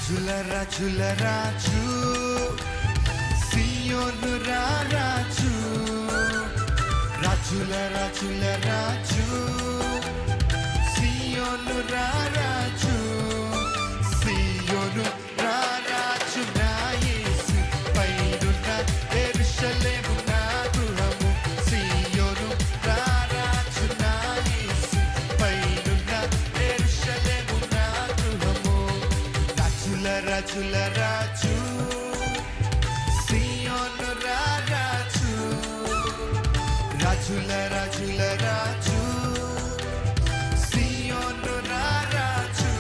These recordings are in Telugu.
రాజుల రాజుల రాజు సియోను రాజు, రాజుల రాజుల రాజు సియోను రాజు, సియోను రాజు నా యేసు పైనున్న యెరూషలేము నా గృహము, సియోను రాజు నా యేసు పైనున్న యెరూషలేము నా గృహము. రాజుల రాజుల రాజు సియోను రాజు, రాజుల రాజుల రాజు సియోను రాజు,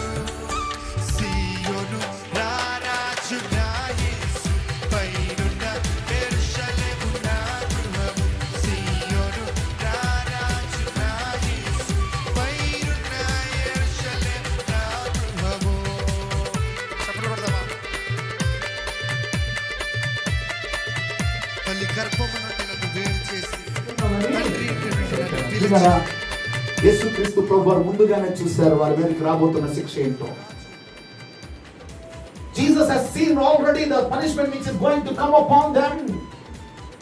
సియోను రాజు నా యేసు పైనున్న యెరూషలేము నా గృహము, సియోను రాజు నా యేసు పైనున్న యెరూషలేము నా గృహము. చప్పట్లు కొడదామా? తల్లి గర్భమునుండి నన్ను వేరు చేసి తండ్రి ఇంటి నుండి నన్ను పిలిచి యేసుక్రీస్తు ప్రభు వారు ముందుగానే చూశారు వారి మీదకి రాబోతున్న శిక్ష ఏంటో. Jesus has seen already the punishment which is going to come upon them.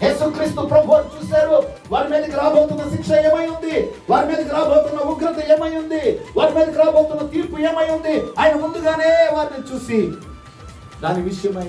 యేసుక్రీస్తు ప్రభు వారు చూశారు వారి మీదకి రాబోతున్న శిక్ష ఏమై ఉంది, వారి మీదకి రాబోతున్న ఉగ్రత ఏమై ఉంది, వారి మీదకి రాబోతున్న తీర్పు ఏమై ఉంది. ఆయన ముందుగానే వారిని చూసి దాని విషయమై